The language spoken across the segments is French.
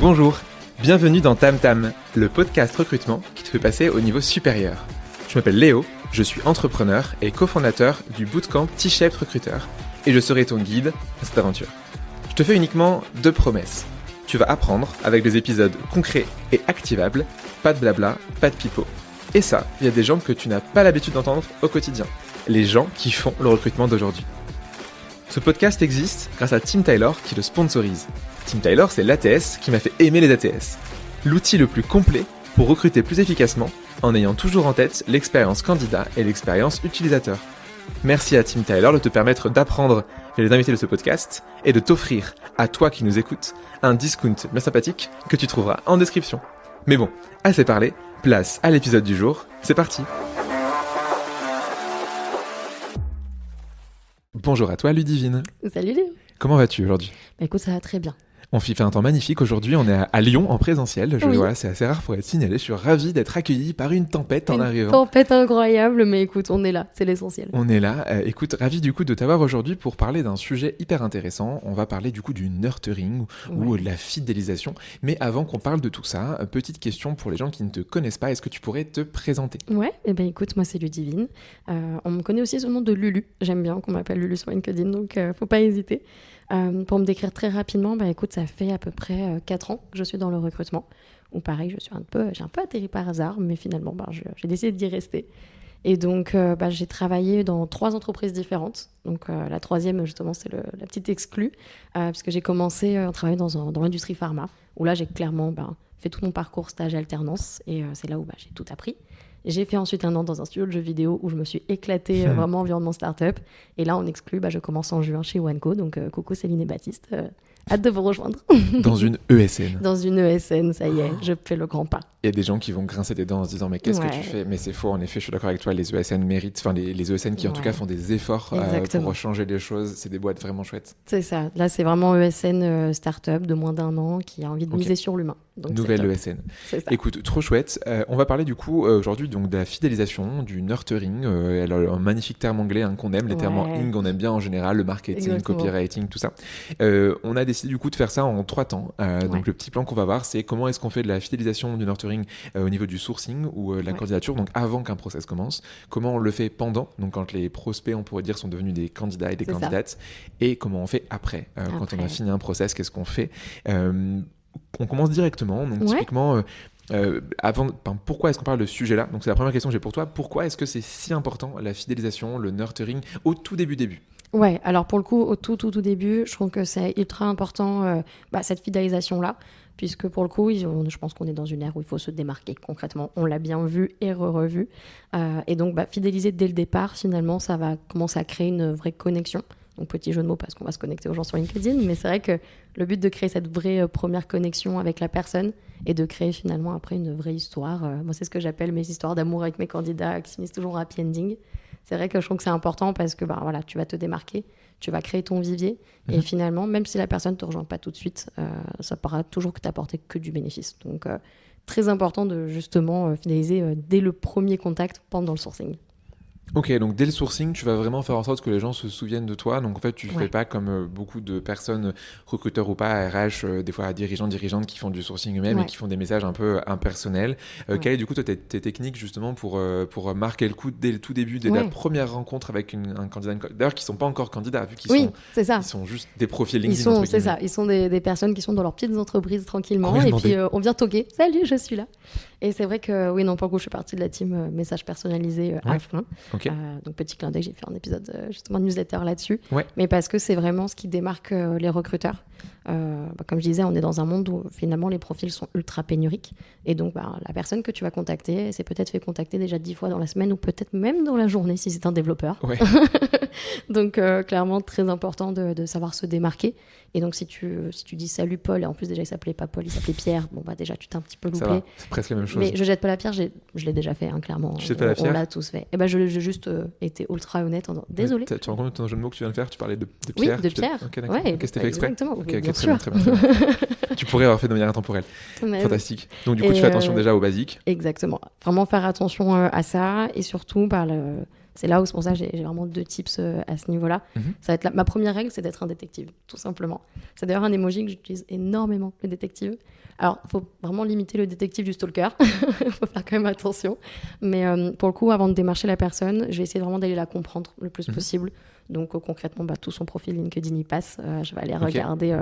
Bonjour, bienvenue dans Tam Tam, le podcast recrutement qui te fait passer au niveau supérieur. Je m'appelle Léo, je suis entrepreneur et cofondateur du bootcamp T-Shaped Recruteur et je serai ton guide à cette aventure. Je te fais uniquement 2 promesses. Tu vas apprendre avec des épisodes concrets et activables, pas de blabla, pas de pipeau. Et ça, il y a des gens que tu n'as pas l'habitude d'entendre au quotidien, les gens qui font le recrutement d'aujourd'hui. Ce podcast existe grâce à Tim Taylor qui le sponsorise. Tim Taylor, c'est l'ATS qui m'a fait aimer les ATS. L'outil le plus complet pour recruter plus efficacement en ayant toujours en tête l'expérience candidat et l'expérience utilisateur. Merci à Tim Taylor de te permettre d'apprendre les invités de ce podcast et de t'offrir, à toi qui nous écoutes, un discount bien sympathique que tu trouveras en description. Mais bon, assez parlé, place à l'épisode du jour, c'est parti. Bonjour à toi Ludivine. Salut Léo. Comment vas-tu aujourd'hui ? Écoute, ça va très bien. On fait un temps magnifique aujourd'hui, on est à Lyon en présentiel. Oui. Voilà, c'est assez rare pour être signalé. Je suis ravi d'être accueilli par une tempête en arrivant. Une tempête incroyable, mais écoute, on est là, c'est l'essentiel. On est là. Écoute, ravi du coup de t'avoir aujourd'hui pour parler d'un sujet hyper intéressant. On va parler du coup du nurturing ou de la fidélisation. Mais avant qu'on parle de tout ça, petite question pour les gens qui ne te connaissent pas. Est-ce que tu pourrais te présenter ? Ouais, écoute, moi c'est Ludivine. On me connaît aussi sous le nom de Lulu. J'aime bien qu'on m'appelle Lulu sur LinkedIn, donc faut pas hésiter. Pour me décrire très rapidement, écoute, ça fait à peu près 4 ans que je suis dans le recrutement. Ou pareil, j'ai un peu atterri par hasard, mais finalement, j'ai décidé d'y rester. Et donc, j'ai travaillé dans 3 entreprises différentes. Donc, la troisième, justement, c'est la petite exclue, puisque j'ai commencé à travailler dans l'industrie pharma, où là, j'ai clairement fait tout mon parcours stage et alternance, et c'est là où j'ai tout appris. J'ai fait ensuite 1 an dans un studio de jeux vidéo où je me suis éclatée vraiment environnement start-up. Et là, en exclu, je commence en juin chez Wanco. Donc, coucou Céline et Baptiste. Hâte de vous rejoindre. Dans une ESN. Dans une ESN, ça y est, je fais le grand pas. Il y a des gens qui vont grincer des dents en se disant mais qu'est-ce que tu fais ? Mais c'est faux, en effet, je suis d'accord avec toi, les ESN méritent, les ESN qui en tout cas font des efforts pour changer les choses, c'est des boîtes vraiment chouettes. C'est ça, là c'est vraiment ESN start-up de moins d'1 an qui a envie de miser sur l'humain. Donc, nouvelle ESN. Écoute, trop chouette. On va parler du coup aujourd'hui donc, de la fidélisation, du nurturing, un magnifique terme anglais qu'on aime, les termes en ing on aime bien en général, le marketing, copywriting, tout ça. On a décidé du coup de faire ça en 3 temps. Donc le petit plan qu'on va voir, c'est comment est-ce qu'on fait de la fidélisation, du nurturing au niveau du sourcing ou de la candidature, donc avant qu'un process commence, comment on le fait pendant, donc quand les prospects on pourrait dire sont devenus des candidats et des candidates, et comment on fait après. Quand on a fini un process, qu'est-ce qu'on fait on commence directement, donc typiquement pourquoi est-ce qu'on parle de ce sujet-là ? Donc c'est la première question que j'ai pour toi, pourquoi est-ce que c'est si important la fidélisation, le nurturing au tout début ? Ouais, alors pour le coup, au tout début, je trouve que c'est ultra important cette fidélisation-là, puisque pour le coup, je pense qu'on est dans une ère où il faut se démarquer concrètement. On l'a bien vu et revu. Et donc, fidéliser dès le départ, finalement, ça va commencer à créer une vraie connexion. Donc, petit jeu de mots parce qu'on va se connecter aux gens sur LinkedIn, mais c'est vrai que le but de créer cette vraie première connexion avec la personne et de créer finalement après une vraie histoire. Moi, c'est ce que j'appelle mes histoires d'amour avec mes candidats qui finissent toujours happy ending. C'est vrai que je trouve que c'est important parce que tu vas te démarquer, tu vas créer ton vivier et finalement, même si la personne ne te rejoint pas tout de suite, ça pourra toujours que t'apporter que du bénéfice. Donc, très important de justement fidéliser dès le premier contact pendant le sourcing. Ok, donc dès le sourcing, tu vas vraiment faire en sorte que les gens se souviennent de toi. Donc en fait, tu fais pas comme beaucoup de personnes, recruteurs ou pas, RH, des fois dirigeantes qui font du sourcing eux-mêmes et qui font des messages un peu impersonnels. Quelle est du coup tes techniques justement pour marquer le coup dès le tout début, dès la première rencontre avec un candidat, d'ailleurs qui sont pas encore candidats, vu qu'ils sont juste des profils LinkedIn. C'est ça, ils sont des personnes qui sont dans leurs petites entreprises tranquillement et puis on vient toquer. Salut, je suis là. Et c'est vrai que pour le coup, je fais partie de la team message personnalisé à fond. Okay. Donc petit clin d'œil, j'ai fait un épisode justement de newsletter là-dessus, mais parce que c'est vraiment ce qui démarque les recruteurs. Comme je disais, on est dans un monde où finalement les profils sont ultra pénuriques et donc la personne que tu vas contacter s'est peut-être fait contacter déjà 10 fois dans la semaine ou peut-être même dans la journée si c'est un développeur. Donc clairement très important de savoir se démarquer. Et donc si tu dis salut Paul, et en plus déjà il s'appelait pas Paul, il s'appelait Pierre, déjà tu t'es un petit peu loupé. Ça va, c'est presque la même chose. Mais je jette pas la pierre, je l'ai déjà fait clairement. Tu jettes pas la pierre ? On l'a tous fait. Et j'ai juste été ultra honnête en disant désolé. Tu te rends compte de ton jeu de mots que tu viens de faire ? Tu parlais de Pierre ? Oui, de Pierre. Ok, d'accord. C'était fait exprès ? Exactement. Ok, bien très sûr. bien. Tu pourrais avoir fait de manière intemporelle. Fantastique. Donc du coup, tu fais attention déjà aux basiques. Exactement. Vraiment faire attention à ça et surtout C'est là où c'est pour ça que j'ai vraiment 2 tips à ce niveau-là. Ça va être ma première règle, c'est d'être un détective, tout simplement. C'est d'ailleurs un emoji que j'utilise énormément, le détective. Alors, il faut vraiment limiter le détective du stalker. Il faut faire quand même attention. Mais pour le coup, avant de démarcher la personne, je vais essayer vraiment d'aller la comprendre le plus possible. Donc, concrètement, tout son profil LinkedIn y passe. Je vais aller regarder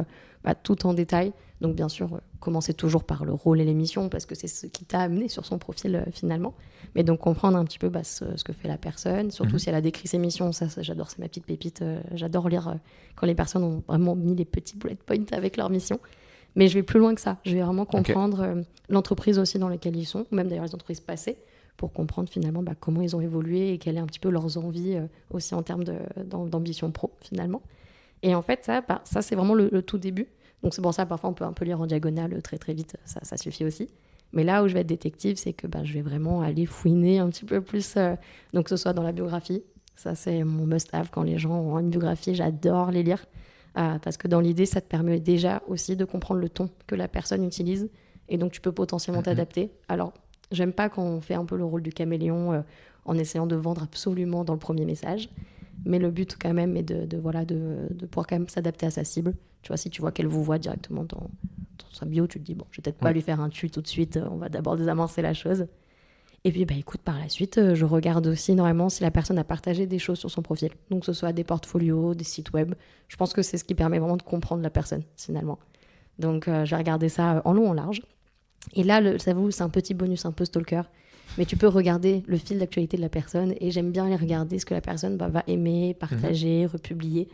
tout en détail. Donc, bien sûr, commencer toujours par le rôle et les missions, parce que c'est ce qui t'a amené sur son profil finalement. Mais donc, comprendre un petit peu ce que fait la personne, surtout si elle a décrit ses missions. Ça, j'adore, c'est ma petite pépite. J'adore lire quand les personnes ont vraiment mis les petits bullet points avec leur mission. Mais je vais plus loin que ça. Je vais vraiment comprendre l'entreprise aussi dans laquelle ils sont, ou même d'ailleurs les entreprises passées, pour comprendre finalement comment ils ont évolué et quelles sont un petit peu leurs envies aussi en termes d'ambition pro finalement. Et en fait, ça c'est vraiment le tout début. Donc c'est pour ça, parfois on peut un peu lire en diagonale très très vite, ça suffit aussi. Mais là où je vais être détective, c'est que je vais vraiment aller fouiner un petit peu plus, donc que ce soit dans la biographie. Ça c'est mon must-have quand les gens ont une biographie, j'adore les lire. Parce que dans l'idée, ça te permet déjà aussi de comprendre le ton que la personne utilise et donc tu peux potentiellement t'adapter. Alors, j'aime pas quand on fait un peu le rôle du caméléon en essayant de vendre absolument dans le premier message, mais le but quand même est de pouvoir quand même s'adapter à sa cible. Tu vois, si tu vois qu'elle vous voit directement dans sa bio, tu te dis, bon, je vais peut-être pas lui faire un tu tout de suite, on va d'abord désamorcer la chose. Et puis, écoute, par la suite, je regarde aussi énormément si la personne a partagé des choses sur son profil. Donc, que ce soit des portfolios, des sites web. Je pense que c'est ce qui permet vraiment de comprendre la personne, finalement. Donc, je vais regarder ça en long, en large. Et là, j'avoue, c'est un petit bonus un peu stalker. Mais tu peux regarder le fil d'actualité de la personne. Et j'aime bien aller regarder ce que la personne va aimer, partager, republier.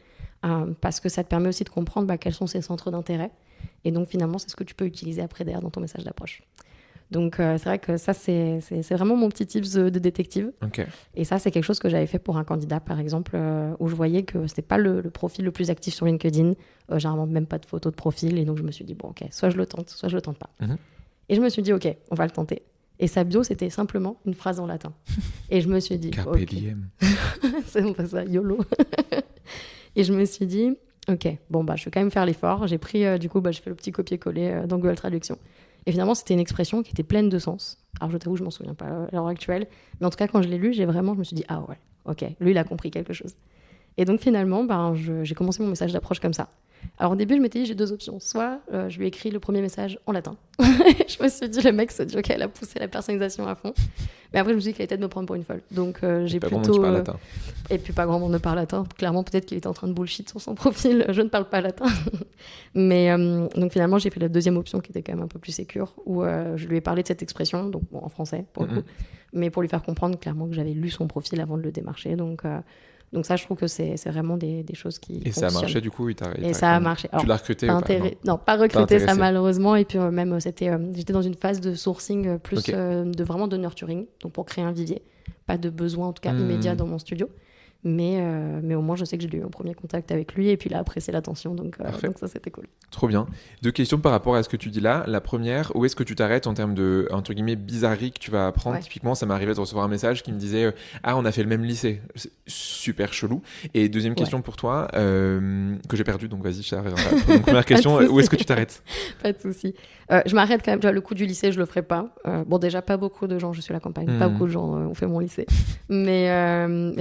Parce que ça te permet aussi de comprendre quels sont ses centres d'intérêt. Et donc, finalement, c'est ce que tu peux utiliser après derrière dans ton message d'approche. Donc, c'est vrai que ça, c'est vraiment mon petit tips de détective. Okay. Et ça, c'est quelque chose que j'avais fait pour un candidat, par exemple, où je voyais que c'était pas le profil le plus actif sur LinkedIn. Généralement, même pas de photo de profil. Et donc, je me suis dit, bon, OK, soit je le tente, soit je le tente pas. Et je me suis dit, OK, on va le tenter. Et sa bio, c'était simplement une phrase en latin. Et je me suis dit... Carpe diem. C'est un peu ça, YOLO. Et je me suis dit, OK, bon, je vais quand même faire l'effort. J'ai pris, du coup, j'ai fait le petit copier-coller dans Google Traduction. Et finalement, c'était une expression qui était pleine de sens. Alors, je t'avoue, je m'en souviens pas à l'heure actuelle. Mais en tout cas, quand je l'ai lu, je me suis dit, ah ouais, OK, lui, il a compris quelque chose. Et donc, finalement, j'ai commencé mon message d'approche comme ça. Alors, au début, je m'étais dit, j'ai 2 options. Soit je lui ai écrit le premier message en latin. Je me suis dit, le mec se dit, OK, elle a poussé la personnalisation à fond. Mais après, je me suis dit qu'il allait peut-être me prendre pour une folle. Donc, j'ai pas plutôt... Grand monde qui parle latin. Et puis, pas grand monde ne parle latin. Clairement, peut-être qu'il était en train de bullshit sur son profil. Je ne parle pas latin. Mais donc, finalement, j'ai fait la deuxième option qui était quand même un peu plus sécure, où je lui ai parlé de cette expression, donc en français, pour le coup. Mais pour lui faire comprendre clairement que j'avais lu son profil avant de le démarcher. Donc ça, je trouve que c'est vraiment des choses qui Et fonctionnent. Ça a marché, du coup, ça a marché. Alors, tu l'as recruté ou pas? Non, pas recruté, ça malheureusement. Et puis même, j'étais dans une phase de sourcing plus de vraiment de nurturing, donc pour créer un vivier. Pas de besoin, en tout cas, immédiat dans mon studio. Mais au moins, je sais que j'ai eu un premier contact avec lui et puis il a apprécié l'attention. Donc ça, c'était cool. Trop bien. 2 questions par rapport à ce que tu dis là. La première, où est-ce que tu t'arrêtes en termes de, entre guillemets, bizarrerie que tu vas apprendre? Typiquement, ça m'est arrivé de recevoir un message qui me disait on a fait le même lycée. C'est super chelou. Et deuxième question pour toi, que j'ai perdu, donc vas-y, je t'arrête. Donc, première question, où est-ce que tu t'arrêtes? Pas de souci. Je m'arrête quand même. Le coup du lycée, je le ferai pas. Bon, déjà, pas beaucoup de gens, je suis à la campagne, pas beaucoup de gens ont fait mon lycée. Mais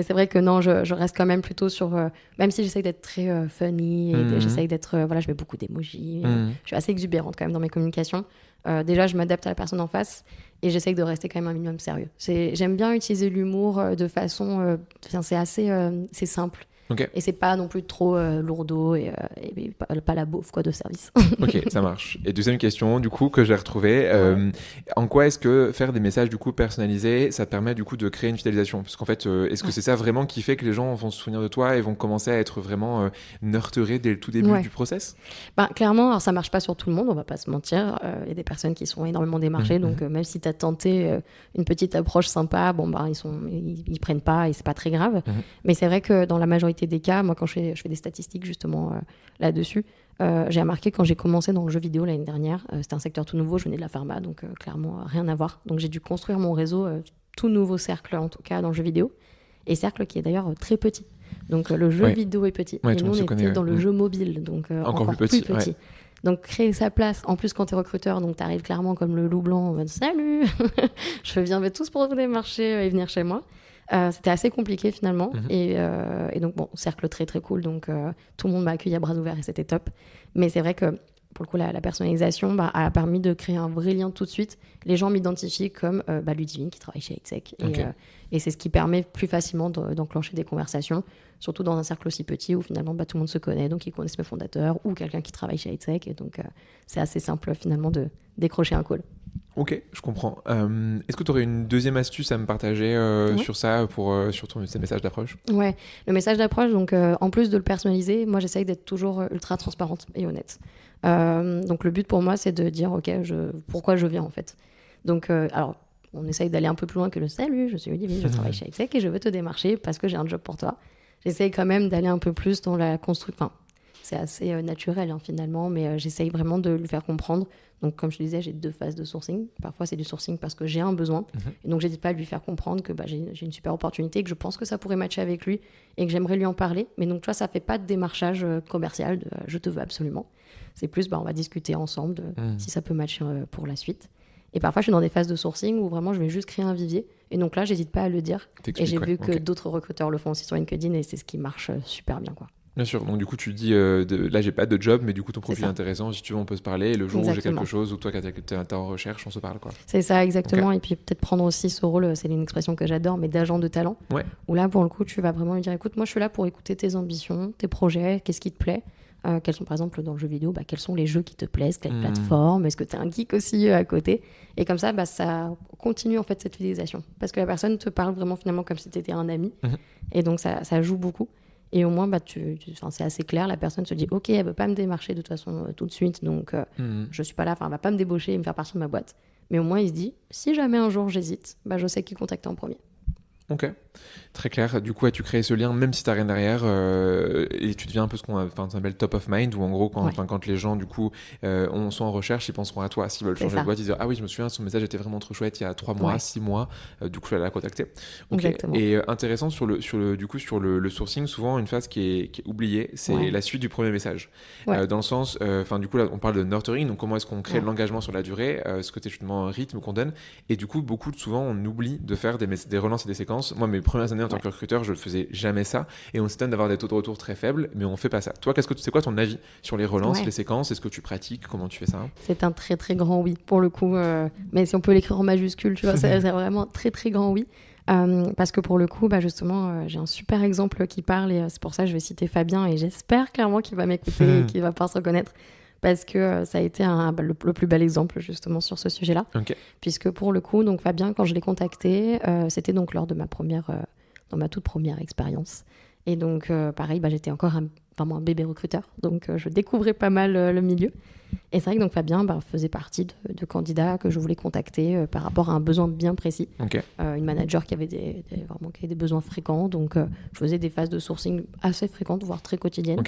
c'est vrai que non, je reste quand même plutôt sur... même si j'essaye d'être très funny, et j'essaye d'être... je mets beaucoup d'émojis. Je suis assez exubérante quand même dans mes communications. Déjà, je m'adapte à la personne en face et j'essaye de rester quand même un minimum sérieux. J'aime bien utiliser l'humour de façon... c'est simple. Okay. Et c'est pas non plus trop lourdeau et pas la beauf de service. Ok, ça marche. Et deuxième question, du coup, que j'ai retrouvée, en quoi est-ce que faire des messages du coup personnalisés, ça te permet du coup de créer une fidélisation? Parce qu'en fait, est-ce que c'est ça vraiment qui fait que les gens vont se souvenir de toi et vont commencer à être vraiment nurturés dès le tout début du process? Clairement, alors ça marche pas sur tout le monde, on va pas se mentir. Il y a des personnes qui sont énormément démarchées, donc même si tu as tenté une petite approche sympa, ils prennent pas et c'est pas très grave. Mais c'est vrai que dans la majorité des cas, moi quand je fais des statistiques justement là-dessus, j'ai remarqué quand j'ai commencé dans le jeu vidéo l'année dernière, c'était un secteur tout nouveau, je venais de la pharma, donc clairement rien à voir. Donc j'ai dû construire mon réseau, tout nouveau cercle en tout cas dans le jeu vidéo, et cercle qui est d'ailleurs très petit. Donc le jeu vidéo est petit, et nous on était dans le jeu mobile, donc encore plus petit. Ouais. Donc créer sa place, en plus quand t'es recruteur, donc t'arrives clairement comme le loup blanc en mode salut, je viens tous pour vous démarcher et venir chez moi. C'était assez compliqué finalement. Et donc, bon, cercle très très cool. Donc, tout le monde m'a accueilli à bras ouverts et c'était top. Mais c'est vrai que pour le coup, la personnalisation a permis de créer un vrai lien tout de suite. Les gens m'identifient comme Ludivine qui travaille chez Hightech. Et c'est ce qui permet plus facilement d'enclencher des conversations, surtout dans un cercle aussi petit où finalement tout le monde se connaît, donc ils connaissent mes fondateurs ou quelqu'un qui travaille chez Hightech. Et donc, c'est assez simple finalement de décrocher un call. Ok, je comprends. Est-ce que tu aurais une deuxième astuce à me partager sur ça, sur ces messages d'approche ? Ouais, le message d'approche, donc en plus de le personnaliser, moi j'essaye d'être toujours ultra transparente et honnête. Donc le but pour moi, c'est de dire, ok, pourquoi je viens en fait. Donc, alors, on essaye d'aller un peu plus loin que le salut, je suis Ludivine, je travaille chez Hightech et je veux te démarcher parce que j'ai un job pour toi. J'essaye quand même d'aller un peu plus dans la construction. Enfin, c'est assez naturel finalement, mais j'essaye vraiment de lui faire comprendre. Donc, comme je te disais, j'ai 2 phases de sourcing. Parfois, c'est du sourcing parce que j'ai un besoin. Et donc, j'hésite pas à lui faire comprendre que j'ai une super opportunité, que je pense que ça pourrait matcher avec lui et que j'aimerais lui en parler. Mais donc, tu vois, ça fait pas de démarchage commercial de je te veux absolument. C'est plus, on va discuter ensemble de si ça peut matcher pour la suite. Et parfois, je suis dans des phases de sourcing où vraiment, je vais juste créer un vivier. Et donc là, j'hésite pas à le dire. Et j'ai vu que d'autres recruteurs le font aussi sur LinkedIn et c'est ce qui marche super bien, quoi. Bien sûr, donc du coup tu dis là j'ai pas de job mais du coup ton profil est intéressant, si tu veux on peut se parler et le jour où j'ai quelque chose ou toi quand t'es en recherche on se parle quoi. C'est ça exactement. Et puis peut-être prendre aussi ce rôle, c'est une expression que j'adore, mais d'agent de talent, où là pour le coup tu vas vraiment lui dire écoute moi je suis là pour écouter tes ambitions, tes projets, qu'est-ce qui te plaît, quels sont par exemple dans le jeu vidéo, quels sont les jeux qui te plaisent, quelle plateforme, est-ce que t'es un geek aussi à côté, et comme ça ça continue en fait cette fidélisation parce que la personne te parle vraiment finalement comme si t'étais un ami et donc ça joue beaucoup. Et au moins, c'est assez clair. La personne se dit, OK, elle ne veut pas me démarcher de toute façon tout de suite. Donc, je ne suis pas là. Elle ne va pas me débaucher et me faire partir de ma boîte. Mais au moins, il se dit, si jamais un jour j'hésite, je sais qui contacter en premier. Ok, très clair. Du coup, tu crées ce lien même si tu n'as rien derrière et tu deviens un peu ce qu'on appelle top of mind où en gros, quand les gens du coup sont en recherche, ils penseront à toi. S'ils veulent changer de boîte, ils disent ah oui, je me souviens, son message était vraiment trop chouette il y a 3 mois, 6 mois. Du coup, je vais la contacter. Okay. Et intéressant sur le sourcing, souvent une phase qui est oubliée, c'est la suite du premier message. Dans le sens, du coup là, on parle de nurturing, donc comment est-ce qu'on crée de l'engagement sur la durée, ce côté justement rythme qu'on donne. Et du coup, souvent, on oublie de faire des relances et des séquences. Moi, mes premières années en tant que recruteur, je ne faisais jamais ça. Et on s'étonne d'avoir des taux de retour très faibles, mais on ne fait pas ça. Toi, c'est quoi ton avis sur les relances, les séquences ? Est-ce que tu pratiques ? Comment tu fais ça ? C'est un très, très grand oui, pour le coup. Mais si on peut l'écrire en majuscule, tu vois, c'est vraiment très, très grand oui. Parce que pour le coup, justement, j'ai un super exemple qui parle et c'est pour ça que je vais citer Fabien et j'espère clairement qu'il va m'écouter et qu'il va pouvoir se reconnaître. Parce que ça a été le plus bel exemple justement sur ce sujet-là. Puisque pour le coup, donc Fabien, quand je l'ai contacté, c'était donc lors de dans ma toute première expérience. Et donc pareil, j'étais encore vraiment un bébé recruteur, donc je découvrais pas mal le milieu. Et c'est vrai que donc Fabien faisait partie de candidats que je voulais contacter par rapport à un besoin bien précis. Une manager qui avait des besoins fréquents, donc je faisais des phases de sourcing assez fréquentes, voire très quotidiennes.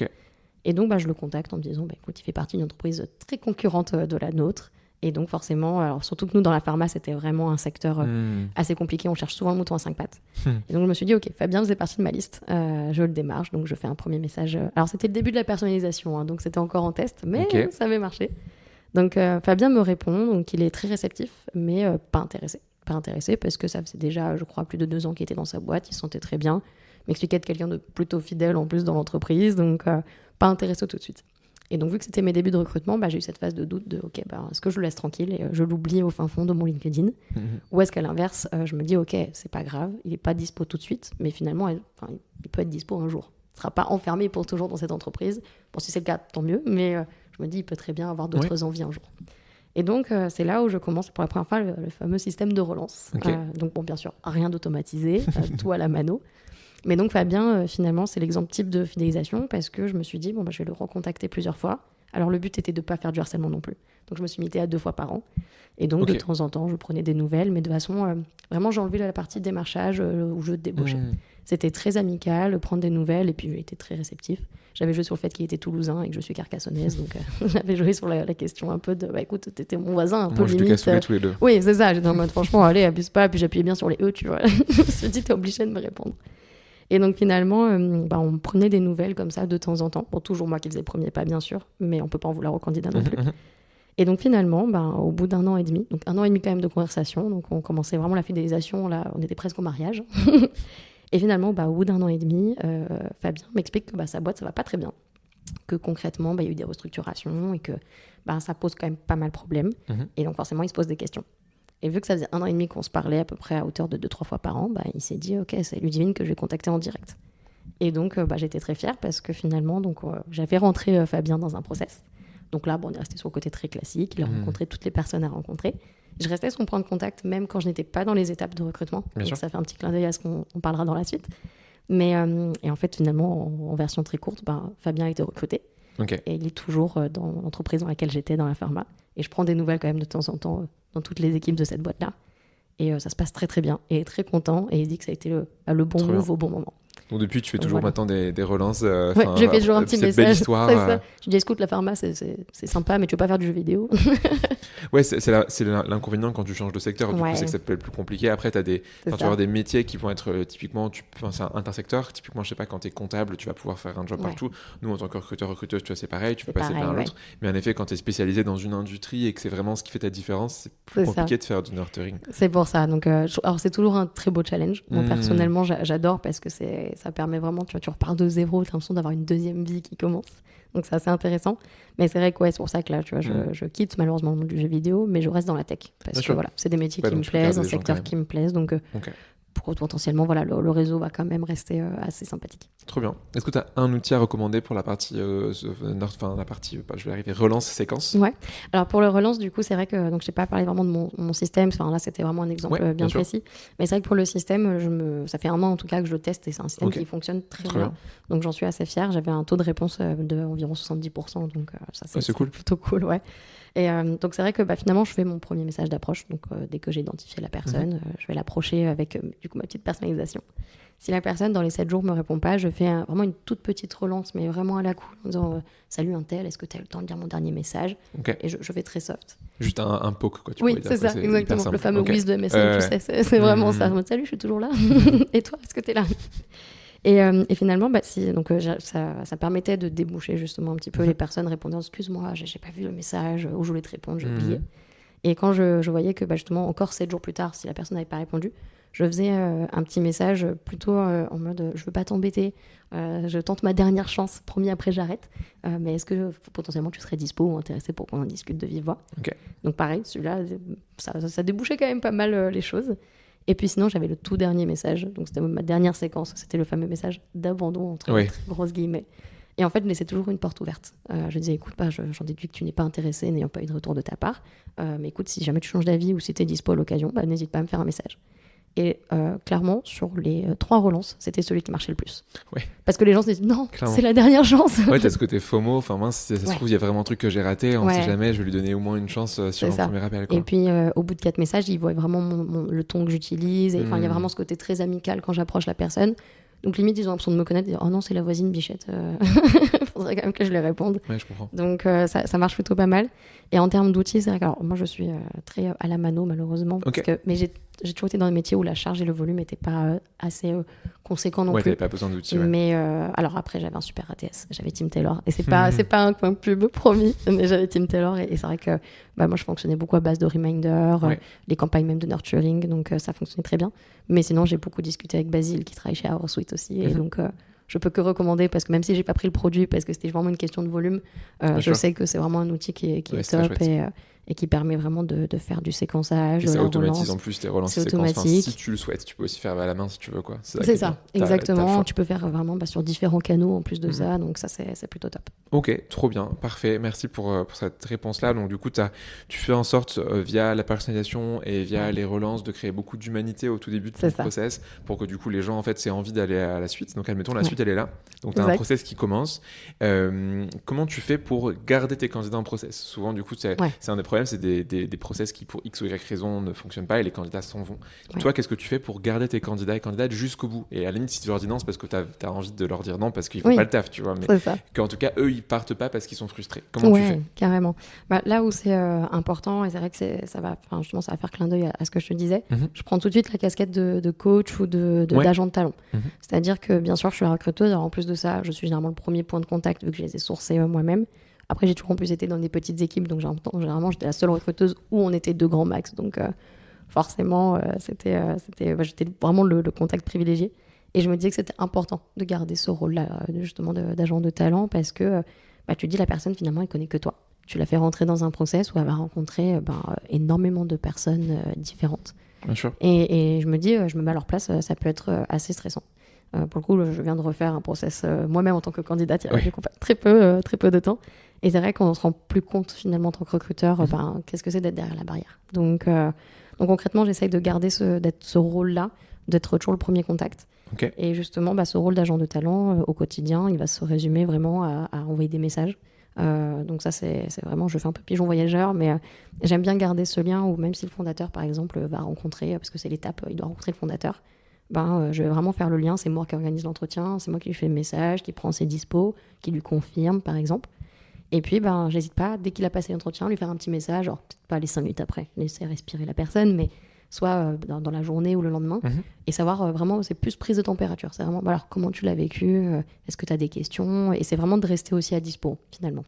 Et donc, je le contacte en me disant, écoute, il fait partie d'une entreprise très concurrente de la nôtre. Et donc, forcément, alors surtout que nous, dans la pharma, c'était vraiment un secteur assez compliqué. On cherche souvent le mouton à 5 pattes. Et donc, je me suis dit, OK, Fabien faisait partie de ma liste. Je le démarche. Donc, je fais un premier message. Alors, c'était le début de la personnalisation. Donc, c'était encore en test, mais ça avait marché. Donc, Fabien me répond. Donc, il est très réceptif, mais pas intéressé. Pas intéressé parce que ça faisait déjà, je crois, plus de 2 ans qu'il était dans sa boîte. Il se sentait très bien. M'expliquait être quelqu'un de plutôt fidèle en plus dans l'entreprise. Donc, pas intéressé tout de suite. Et donc, vu que c'était mes débuts de recrutement, j'ai eu cette phase de doute de OK, est-ce que je le laisse tranquille et je l'oublie au fin fond de mon LinkedIn ou est-ce qu'à l'inverse, je me dis OK, c'est pas grave, il n'est pas dispo tout de suite, mais finalement, il peut être dispo un jour. Il ne sera pas enfermé pour toujours dans cette entreprise. Bon, si c'est le cas, tant mieux, mais je me dis, il peut très bien avoir d'autres envies un jour. Et donc, c'est là où je commence pour la première fois le fameux système de relance. Donc, bon, bien sûr, rien d'automatisé, tout à la mano. Mais donc Fabien, finalement, c'est l'exemple type de fidélisation parce que je me suis dit, je vais le recontacter plusieurs fois. Alors le but était de ne pas faire du harcèlement non plus. Donc je me suis limité à 2 fois par an. Et donc de temps en temps, je prenais des nouvelles, mais de façon, vraiment j'ai enlevé la partie démarchage où je débauchais. C'était très amical, prendre des nouvelles, et puis j'ai été très réceptif. J'avais joué sur le fait qu'il était toulousain et que je suis carcassonnaise, donc j'avais joué sur la question un peu de, écoute, t'étais mon voisin, un peu limite. Moi, je te casse tous les deux. Oui, c'est ça, j'étais en mode, franchement, allez, abuse pas, puis j'appuyais bien sur les E, tu vois. Je me suis dit, t'es obligé de me répondre. Et donc finalement, on prenait des nouvelles comme ça de temps en temps. Bon, toujours moi qui faisais le premier pas, bien sûr, mais on peut pas en vouloir au candidat non plus. Et donc finalement, au bout d'1 an et demi, donc 1 an et demi quand même de conversation, donc on commençait vraiment la fidélisation, là on était presque au mariage. Et finalement, au bout d'1 an et demi, Fabien m'explique que sa boîte ça va pas très bien, que concrètement il y a eu des restructurations et que ça pose quand même pas mal de problèmes. Et donc forcément il se pose des questions. Et vu que ça faisait 1 an et demi qu'on se parlait à peu près à hauteur de 2-3 fois par an, il s'est dit ok, c'est Ludivine que je vais contacter en direct. Et donc j'étais très fière parce que finalement j'avais rentré Fabien dans un process. Donc là, on est resté sur le côté très classique. Il a rencontré toutes les personnes à rencontrer. Je restais son point de contact, même quand je n'étais pas dans les étapes de recrutement. Bien sûr. Ça fait un petit clin d'œil à ce qu'on parlera dans la suite. Mais, et en fait, finalement, en version très courte, Fabien a été recruté. Okay. Et il est toujours dans l'entreprise dans laquelle j'étais, dans la pharma. Et je prends des nouvelles quand même de temps en temps dans toutes les équipes de cette boîte-là. Et ça se passe très, très bien. Et il est très content. Et il dit que ça a été le bon move au bon moment. Donc depuis, tu fais toujours maintenant des relances. Ouais, je fais toujours un petit message. Belle histoire. C'est ça. Je dis, écoute, la pharma, c'est sympa, mais tu veux pas faire du jeu vidéo. Ouais, c'est l'inconvénient quand tu changes de secteur. Du coup, c'est que ça peut être plus compliqué. Après, tu vas avoir des métiers qui vont être typiquement, c'est un intersecteur. Typiquement, je sais pas, quand tu es comptable, tu vas pouvoir faire un job partout. Nous, en tant que recruteuse, tu vois, c'est pareil. Tu peux passer de l'un à l'autre. Mais en effet, quand tu es spécialisé dans une industrie et que c'est vraiment ce qui fait ta différence, c'est plus compliqué de faire du nurturing. C'est pour ça. Donc, alors, c'est toujours un très beau challenge. Moi, personnellement, j'adore parce que ça permet vraiment, tu repars de zéro, tu as l'impression d'avoir une deuxième vie qui commence. Donc c'est assez intéressant. Mais c'est vrai que c'est pour ça que là, tu vois, je quitte malheureusement le monde du jeu vidéo, mais je reste dans la tech. Parce que voilà, c'est des métiers qui me plaisent, un secteur qui me plaise. Donc potentiellement, voilà, le réseau va quand même rester assez sympathique. Trop bien. Est-ce que tu as un outil à recommander pour la partie, je vais arriver, relance séquence? Ouais. Alors pour le relance, du coup, c'est vrai que donc je n'ai pas parlé vraiment de mon système. Enfin, là, c'était vraiment un exemple bien précis. Mais c'est vrai que pour le système, ça fait 1 an en tout cas que je le teste et c'est un système qui fonctionne très bien. Donc j'en suis assez fière. J'avais un taux de réponse d'environ 70%. Donc ça, c'est cool. Plutôt cool, ouais. Et donc c'est vrai que finalement je fais mon premier message d'approche. Donc dès que j'ai identifié la personne, je vais l'approcher avec du coup ma petite personnalisation. Si la personne dans les 7 jours me répond pas, je fais vraiment une toute petite relance, mais vraiment à la cool, en disant salut un tel, est-ce que tu as eu le temps de lire mon dernier message? Et je fais très soft. Juste un poke quoi. Oui, c'est ça, exactement. Le fameux whiz de MSN, tu sais, c'est vraiment ça. Salut, je suis toujours là. Et toi, est-ce que tu es là? Et finalement, ça permettait de déboucher justement un petit peu les personnes répondant excuse-moi, j'ai pas vu le message, où je voulais te répondre, j'ai oublié. Et quand je voyais que justement, encore 7 jours plus tard, si la personne n'avait pas répondu, je faisais un petit message plutôt en mode je veux pas t'embêter, je tente ma dernière chance, promis après j'arrête, mais est-ce que potentiellement tu serais dispo ou intéressé pour qu'on en discute de vive voix? Donc pareil, celui-là, ça débouchait quand même pas mal les choses. Et puis sinon, j'avais le tout dernier message. Donc, c'était ma dernière séquence. C'était le fameux message d'abandon, entre très grosses guillemets. Et en fait, je laissais toujours une porte ouverte. Je disais, écoute, j'en déduis que tu n'es pas intéressé, n'ayant pas eu de retour de ta part. Mais écoute, si jamais tu changes d'avis ou si tu es dispo à l'occasion, n'hésite pas à me faire un message. Et clairement, sur les 3 relances, c'était celui qui marchait le plus. Parce que les gens se disent, non, c'est la dernière chance. Ouais, t'as ce côté FOMO. Enfin, mince, si ça se trouve, il y a vraiment un truc que j'ai raté. On ne sait jamais, je vais lui donner au moins une chance sur un premier appel. Quoi. Et puis, au bout de 4 messages, ils voient vraiment le ton que j'utilise. Il y a vraiment ce côté très amical quand j'approche la personne. Donc, limite, ils ont l'impression de me connaître et de dire, oh non, c'est la voisine Bichette. Faudrait quand même que je les réponde. Ouais, je comprends. Donc, ça marche plutôt pas mal. Et en termes d'outils, c'est vrai que alors, moi, je suis très à la mano, malheureusement. Mais j'ai toujours été dans des métiers où la charge et le volume n'étaient pas assez conséquents non plus. T'avais pas besoin d'outils. Mais alors après, j'avais un super ATS. J'avais Tim Taylor. Et c'est pas un coin pub, promis. Mais j'avais Tim Taylor. Et c'est vrai que moi, je fonctionnais beaucoup à base de reminders, les campagnes même de nurturing. Donc, ça fonctionnait très bien. Mais sinon, j'ai beaucoup discuté avec Basile, qui travaille chez Hoursuite aussi. Et donc, je peux que recommander parce que même si j'ai pas pris le produit, parce que c'était vraiment une question de volume, je sais que c'est vraiment un outil qui est top et qui permet vraiment de faire du séquençage. Et ça automatise en plus tes relances séquences. Enfin, si tu le souhaites, tu peux aussi faire à la main si tu veux. Quoi. C'est ça, exactement. Tu peux faire vraiment sur différents canaux en plus de ça, donc ça c'est plutôt top. Ok, trop bien, parfait. Merci pour cette réponse-là. Donc du coup, tu fais en sorte, via la personnalisation et via les relances, de créer beaucoup d'humanité au tout début de ton process pour que du coup les gens en fait aient envie d'aller à la suite. Donc admettons, la suite elle est là. Donc tu as un process qui commence. Comment tu fais pour garder tes candidats en process? Souvent du coup, c'est un des problèmes, c'est des process qui pour X ou Y raison ne fonctionnent pas et les candidats s'en vont. Toi, qu'est-ce que tu fais pour garder tes candidats et candidates jusqu'au bout? Et à la limite, si tu leur dis non, c'est parce que tu as envie de leur dire non parce qu'ils font pas le taf, tu vois. Mais qu'en tout cas, eux, ils partent pas parce qu'ils sont frustrés. Comment tu fais? Carrément. Là où c'est important, et c'est vrai que ça va faire clin d'œil à ce que je te disais, je prends tout de suite la casquette de coach ou d'agent de talent. C'est-à-dire que bien sûr, je suis la recruteuse. Alors, en plus de ça, je suis généralement le premier point de contact vu que je les ai sourcés moi-même. Après, j'ai toujours en plus été dans des petites équipes, donc généralement, j'étais la seule recruteuse où on était 2 grands max. Donc, forcément, j'étais vraiment le contact privilégié. Et je me disais que c'était important de garder ce rôle-là, justement, d'agent de talent, parce que tu dis la personne, finalement, elle connaît que toi. Tu l'as fait rentrer dans un process où elle va rencontrer énormément de personnes différentes. Bien sûr. Et je me dis, je me mets à leur place, ça peut être assez stressant. Pour le coup, je viens de refaire un process moi-même en tant que candidate il y a du coup, très peu de temps. Et c'est vrai qu'on ne se rend plus compte finalement en tant que recruteur qu'est-ce que c'est d'être derrière la barrière. Donc concrètement, j'essaye de garder d'être ce rôle-là, d'être toujours le premier contact. Okay. Et justement, ce rôle d'agent de talent au quotidien, il va se résumer vraiment à envoyer des messages. Donc ça, c'est vraiment, je fais un peu pigeon voyageur, mais j'aime bien garder ce lien où même si le fondateur, par exemple, va rencontrer, parce que c'est l'étape, il doit rencontrer le fondateur, je vais vraiment faire le lien, c'est moi qui organise l'entretien, c'est moi qui lui fais le message, qui prend ses dispos, qui lui confirme, par exemple. Et puis, j'hésite pas, dès qu'il a passé l'entretien, lui faire un petit message, alors peut-être pas les 5 minutes après, laisser respirer la personne, mais soit dans la journée ou le lendemain, et savoir vraiment, c'est plus prise de température. C'est vraiment, alors, comment tu l'as vécu, est-ce que tu as des questions, et c'est vraiment de rester aussi à dispo, finalement.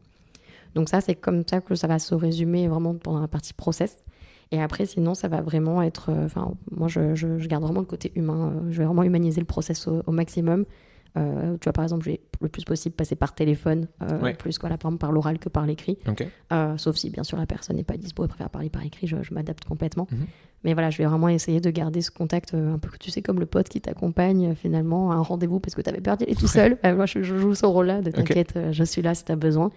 Donc ça, c'est comme ça que ça va se résumer vraiment pendant la partie process. Et après, sinon, ça va vraiment être... moi, je garde vraiment le côté humain. Je vais vraiment humaniser le process au maximum. Tu vois, par exemple, je vais le plus possible passer par téléphone, plus par exemple, par l'oral que par l'écrit. Okay. Sauf si, bien sûr, la personne n'est pas dispo et préfère parler par écrit, je m'adapte complètement. Mais voilà, je vais vraiment essayer de garder ce contact un peu, tu sais, comme le pote qui t'accompagne finalement à un rendez-vous parce que tu avais peur d'y aller tout seul. Moi, je joue ce rôle-là de t'inquiète, je suis là si tu as besoin.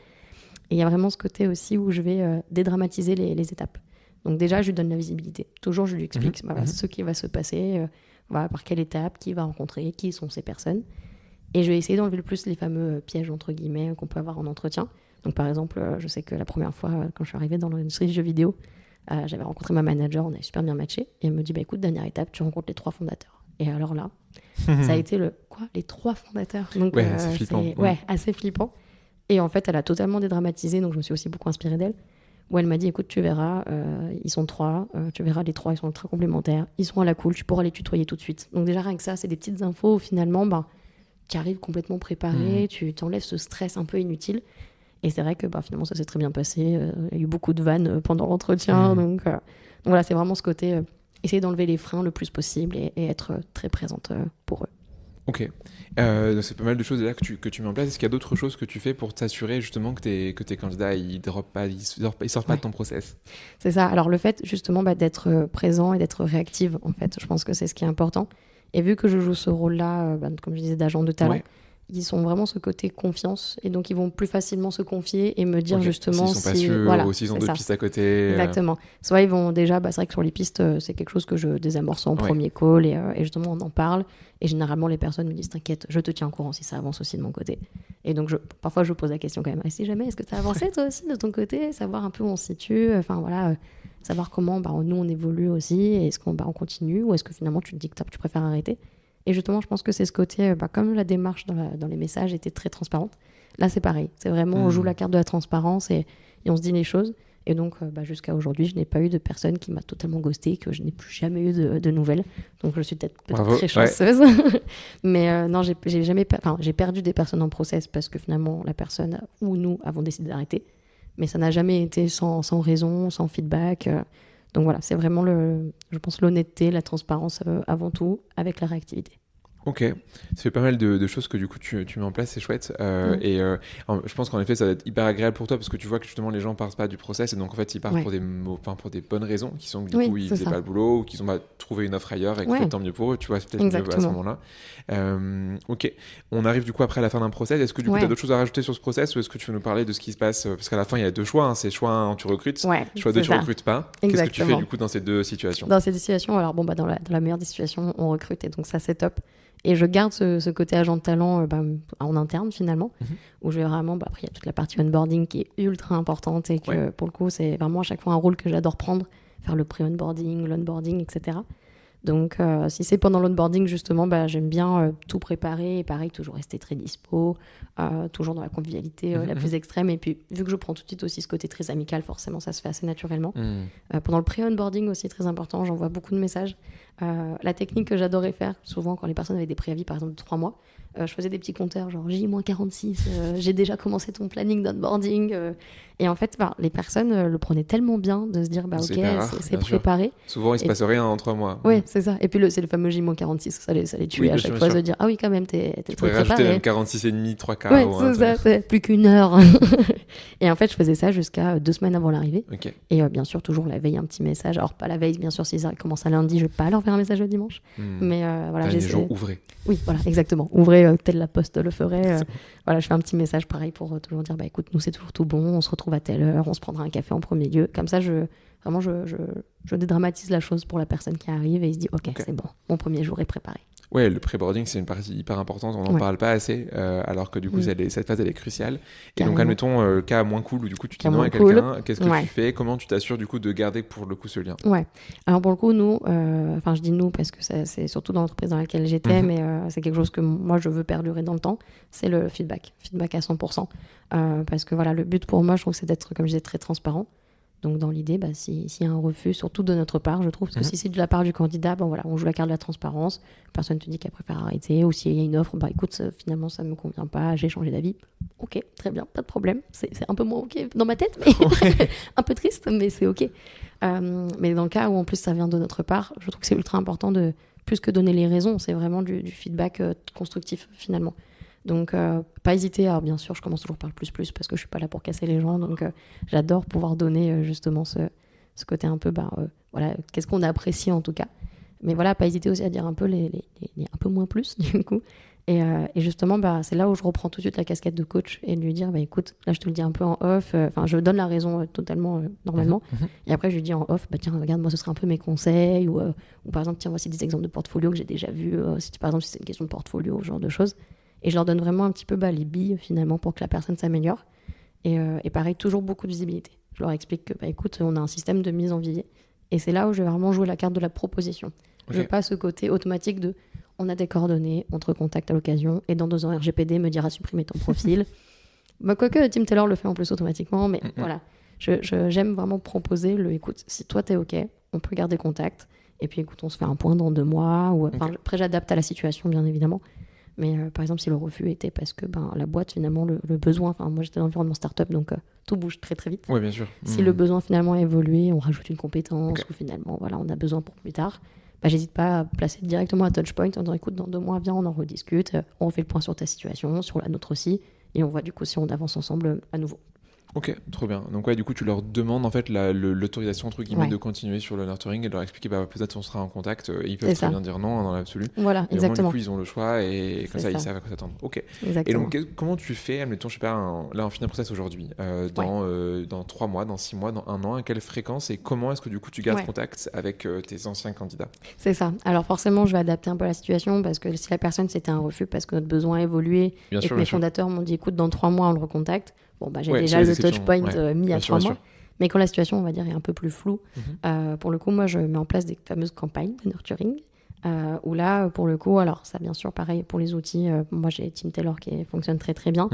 Et il y a vraiment ce côté aussi où je vais dédramatiser les étapes. Donc déjà, je lui donne la visibilité. Toujours, je lui explique ce qui va se passer, par quelle étape, qui va rencontrer, qui sont ces personnes. Et je vais essayer d'enlever le plus les fameux pièges, entre guillemets, qu'on peut avoir en entretien. Donc par exemple, je sais que la première fois, quand je suis arrivée dans l'industrie du jeu vidéo, j'avais rencontré ma manager, on avait super bien matché. Et elle me dit, écoute, dernière étape, tu rencontres les 3 fondateurs. Et alors là, ça a été les 3 fondateurs. Donc, assez flippant. Assez flippant. Et en fait, elle a totalement dédramatisé, donc je me suis aussi beaucoup inspirée d'elle, où elle m'a dit, écoute, tu verras, ils sont 3, tu verras, les 3, ils sont très complémentaires, ils sont à la cool, tu pourras les tutoyer tout de suite. Donc déjà, rien que ça, c'est des petites infos où finalement, tu arrives complètement préparé, tu t'enlèves ce stress un peu inutile. Et c'est vrai que finalement, ça s'est très bien passé. Il y a eu beaucoup de vannes pendant l'entretien. Donc voilà, c'est vraiment ce côté, essayer d'enlever les freins le plus possible et être très présente pour eux. Ok. C'est pas mal de choses là que tu mets en place. Est-ce qu'il y a d'autres choses que tu fais pour t'assurer justement que tes candidats ils sortent pas de ton process? C'est ça. Alors le fait justement d'être présent et d'être réactive, en fait, je pense que c'est ce qui est important. Et vu que je joue ce rôle-là, comme je disais, d'agent de talent, ils ont vraiment ce côté confiance et donc ils vont plus facilement se confier et me dire justement s'ils sont pas sûrs ou s'ils ont d'autres pistes à côté. Exactement. Soit ils vont déjà, c'est vrai que sur les pistes, c'est quelque chose que je désamorce en premier call et justement on en parle et généralement les personnes me disent t'inquiète, je te tiens au courant si ça avance aussi de mon côté. Et donc parfois je pose la question quand même, si jamais, est-ce que ça a avancé toi aussi de ton côté, savoir un peu où on se situe, savoir comment nous on évolue aussi, est-ce qu'on on continue ou est-ce que finalement tu te dis que tu préfères arrêter. Et justement, je pense que c'est ce côté, comme la démarche dans les messages était très transparente, là c'est pareil. C'est vraiment, on joue la carte de la transparence et on se dit les choses. Et donc, jusqu'à aujourd'hui, je n'ai pas eu de personne qui m'a totalement ghosté, que je n'ai plus jamais eu de nouvelles. Donc, je suis peut-être très chanceuse. Mais non, j'ai perdu des personnes en process parce que finalement, la personne ou nous avons décidé d'arrêter. Mais ça n'a jamais été sans raison, sans feedback. Donc voilà, c'est vraiment, je pense, l'honnêteté, la transparence avant tout, avec la réactivité. Ok, ça fait pas mal de choses que du coup tu mets en place, c'est chouette. Et je pense qu'en effet ça va être hyper agréable pour toi parce que tu vois que justement les gens partent pas du process et donc en fait ils partent pour des bonnes raisons qui sont que du coup ils faisaient pas le boulot ou qu'ils ont trouvé une offre ailleurs et que tant mieux pour eux, tu vois, c'est peut-être mieux à ce moment-là. Ok, on arrive du coup après à la fin d'un process. Est-ce que du coup tu as d'autres choses à rajouter sur ce process ou est-ce que tu veux nous parler de ce qui se passe parce qu'à la fin il y a 2 choix, c'est choix 1 tu recrutes, choix 2 tu recrutes pas. Qu'est-ce que tu fais du coup dans ces 2 situations? Dans ces situations, alors dans la meilleure des situations on recrute et donc ça c'est top. Et je garde ce côté agent de talent en interne finalement, où je vais vraiment, après il y a toute la partie onboarding qui est ultra importante et que pour le coup c'est vraiment à chaque fois un rôle que j'adore prendre, faire le pré-onboarding, l'onboarding, etc. Donc si c'est pendant l'onboarding justement, j'aime bien tout préparer et pareil, toujours rester très dispo, toujours dans la convivialité la plus extrême. Et puis vu que je prends tout de suite aussi ce côté très amical, forcément ça se fait assez naturellement. Pendant le pré-onboarding aussi très important, j'envoie beaucoup de messages. La technique que j'adorais faire, souvent quand les personnes avaient des préavis par exemple de 3 mois, Je faisais des petits compteurs, genre J-46, j'ai déjà commencé ton planning d'onboarding. Et en fait, les personnes le prenaient tellement bien de se dire, C'est ok, hyper rare, c'est bien sûr. préparé. Souvent, il se passe rien en 3 mois. Ouais, c'est ça. Et puis c'est le fameux J-46, ça les tuait à chaque fois de dire, ah oui, quand même, t'es tu très pourrais rajouter préparé. même 46,5, 3 quarts. Ouais, c'est ça, c'est plus qu'une heure. Et en fait, je faisais ça jusqu'à 2 semaines avant l'arrivée. Ok. Et bien sûr, toujours la veille, un petit message. Alors, pas la veille, bien sûr, si ça commence à lundi, je vais pas leur faire un message le dimanche. Mais voilà, j'ai des jours ouvrés. Oui, voilà, exactement. Ouvrez, tel la poste le ferait. Voilà, je fais un petit message pareil pour toujours dire, écoute, nous, c'est toujours tout bon, on se retrouve à telle heure, on se prendra un café en premier lieu. Comme ça, je dédramatise la chose pour la personne qui arrive et il se dit, ok, c'est bon, mon premier jour est préparé. Ouais, le pré-boarding, c'est une partie hyper importante, on n'en parle pas assez, alors que du coup, cette phase, elle est cruciale. Et donc, admettons, le cas moins cool où du coup, tu dis non à quelqu'un, qu'est-ce que tu fais? Comment tu t'assures du coup de garder pour le coup ce lien? Ouais, alors pour le coup, nous, je dis nous parce que c'est surtout dans l'entreprise dans laquelle j'étais, mais c'est quelque chose que moi, je veux perdurer dans le temps, c'est le feedback à 100%. Parce que voilà, le but pour moi, je trouve, c'est d'être, comme je disais, très transparent. Donc dans l'idée, s'il y a un refus, surtout de notre part, je trouve, parce que si c'est de la part du candidat, on joue la carte de la transparence, personne ne te dit qu'elle préfère arrêter, ou s'il y a une offre, écoute, finalement ça ne me convient pas, j'ai changé d'avis, ok, très bien, pas de problème, c'est un peu moins ok dans ma tête, mais un peu triste, mais c'est ok. Mais dans le cas où en plus ça vient de notre part, je trouve que c'est ultra important de, plus que donner les raisons, c'est vraiment du feedback constructif finalement. Donc, pas hésiter. Alors, bien sûr, je commence toujours par le plus, parce que je suis pas là pour casser les gens. Donc, j'adore pouvoir donner justement ce côté un peu, voilà, qu'est-ce qu'on a apprécié en tout cas. Mais voilà, pas hésiter aussi à dire un peu les un peu moins plus, du coup. Et justement, c'est là où je reprends tout de suite la casquette de coach et de lui dire, écoute, là, je te le dis un peu en off. Je donne la raison totalement normalement. Et après, je lui dis en off, tiens, regarde, moi, ce serait un peu mes conseils. Ou par exemple, tiens, voici des exemples de portfolio que j'ai déjà vus. Par exemple, si c'est une question de portfolio, ce genre de choses. Et je leur donne vraiment un petit peu les billes, finalement, pour que la personne s'améliore. Et pareil, toujours beaucoup de visibilité. Je leur explique que, écoute, on a un système de mise en vivier. Et c'est là où je vais vraiment jouer la carte de la proposition. Je veux pas ce côté automatique de on a des coordonnées, on te recontacte à l'occasion, et dans 2 ans, RGPD me dira supprimer ton profil. Quoique Tim Taylor le fait en plus automatiquement, mais voilà. J'aime vraiment proposer écoute, si toi t'es OK, on peut garder contact. Et puis écoute, on se fait un point dans 2 mois. Après, j'adapte à la situation, bien évidemment. Mais par exemple, si le refus était parce que la boîte, finalement, le besoin, moi j'étais dans l'environnement startup, donc tout bouge très très vite. Oui, bien sûr. Si le besoin finalement a évolué, on rajoute une compétence, ou finalement, voilà, on a besoin pour plus tard, j'hésite pas à placer directement à Touchpoint en disant, écoute, dans 2 mois, viens, on en rediscute, on fait le point sur ta situation, sur la nôtre aussi, et on voit du coup si on avance ensemble à nouveau. Ok, trop bien. Donc du coup, tu leur demandes en fait l'autorisation entre guillemets de continuer sur le nurturing et de leur expliquer peut-être on sera en contact. Ils peuvent très bien dire non dans l'absolu. Voilà, et exactement. Du coup, ils ont le choix et comme ça, ils savent à quoi s'attendre. Ok. Exactement. Et donc, comment tu fais, admettons, je sais pas, là, en final process aujourd'hui, dans 3 mois, dans 6 mois, dans 1 an, à quelle fréquence et comment est-ce que du coup tu gardes contact avec tes anciens candidats? C'est ça. Alors forcément, je vais adapter un peu la situation parce que si la personne c'était un refus parce que notre besoin a évolué et que mes fondateurs m'ont dit écoute, dans 3 mois, on le recontacte. J'ai déjà le touchpoint mis à 3 mois. Mais quand la situation, on va dire, est un peu plus floue, pour le coup, moi, je mets en place des fameuses campagnes de nurturing. Où là, pour le coup, alors ça, bien sûr, pareil pour les outils. Moi, j'ai Tim Taylor qui fonctionne très, très bien.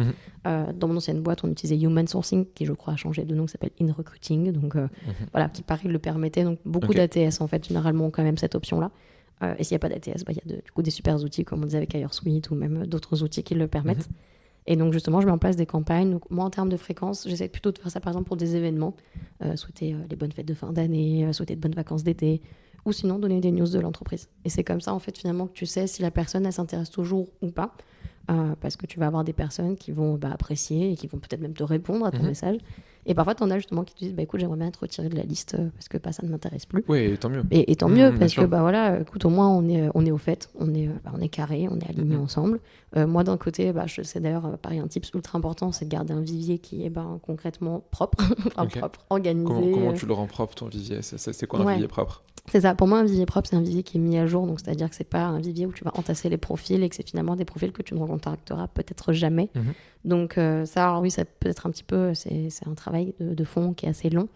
Dans mon ancienne boîte, on utilisait Human Sourcing, qui, je crois, a changé de nom, qui s'appelle InRecruiting. Donc, voilà, qui, pareil, le permettait. Donc, beaucoup d'ATS, en fait, généralement, ont quand même cette option-là. Et s'il n'y a pas d'ATS, il y a du coup des super outils, comme on disait avec HireSuite, ou même d'autres outils qui le permettent. Et donc, justement, je mets en place des campagnes. Donc, moi, en termes de fréquence, j'essaie plutôt de faire ça, par exemple, pour des événements. Souhaiter les bonnes fêtes de fin d'année, souhaiter de bonnes vacances d'été, ou sinon donner des news de l'entreprise. Et c'est comme ça, en fait, finalement, que tu sais si la personne, elle s'intéresse toujours ou pas. Parce que tu vas avoir des personnes qui vont apprécier et qui vont peut-être même te répondre à ton message. Et parfois, tu en as justement qui te disent écoute, j'aimerais bien être retiré de la liste parce que ça ne m'intéresse plus. Oui, tant mieux. Et tant mieux parce que voilà, écoute, au moins on est au fait, on est carré, on est alignés ensemble. Moi, d'un côté, je sais d'ailleurs, pareil, un tips ultra important, c'est de garder un vivier qui est concrètement propre, propre, organisé. Comment tu le rends propre, ton vivier? C'est quoi un vivier propre? C'est ça. Pour moi, un vivier propre, c'est un vivier qui est mis à jour. Donc, c'est-à-dire que c'est pas un vivier où tu vas entasser les profils et que c'est finalement des profils que tu ne recontacteras peut-être jamais. Donc, ça, alors oui, ça peut être un petit peu... C'est un travail de fond qui est assez long.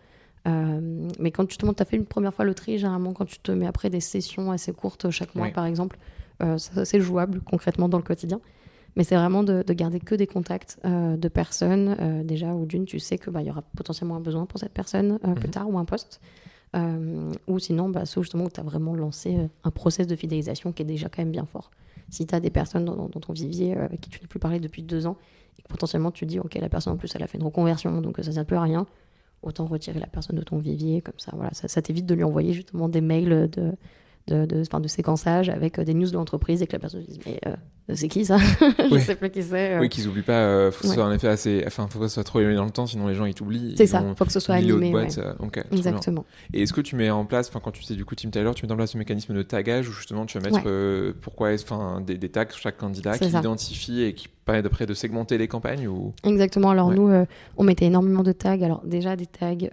Mais quand tu as fait une première fois le tri, généralement, quand tu te mets après des sessions assez courtes chaque mois, par exemple, ça, c'est jouable concrètement dans le quotidien. Mais c'est vraiment de garder que des contacts de personnes, déjà, où d'une, tu sais qu'il y aura potentiellement un besoin pour cette personne plus tard ou un poste. Ou sinon, c'est justement où tu as vraiment lancé un process de fidélisation qui est déjà quand même bien fort. si tu as des personnes dans ton vivier avec qui tu n'as plus parlé depuis 2 ans, et que potentiellement tu dis, ok, la personne en plus, elle a fait une reconversion, donc ça ne sert plus à rien, autant retirer la personne de ton vivier, comme ça, voilà, ça t'évite de lui envoyer justement des mails de séquençage avec des news de l'entreprise et que la personne se dise mais c'est qui ça je sais plus qui c'est Oui, qu'ils oublient pas, faut que ce soit en effet assez, enfin faut pas que ce soit trop éloigné dans le temps, sinon les gens ils t'oublient. C'est ça, faut que ce soit animé, boîte, okay, exactement. Et est-ce que tu mets en place, quand tu sais du coup Team Tyler, tu mets en place ce mécanisme de tagage où justement tu vas mettre des tags sur chaque candidat qui identifie et qui permet après de segmenter les campagnes ou... Exactement, alors nous on mettait énormément de tags, alors déjà des tags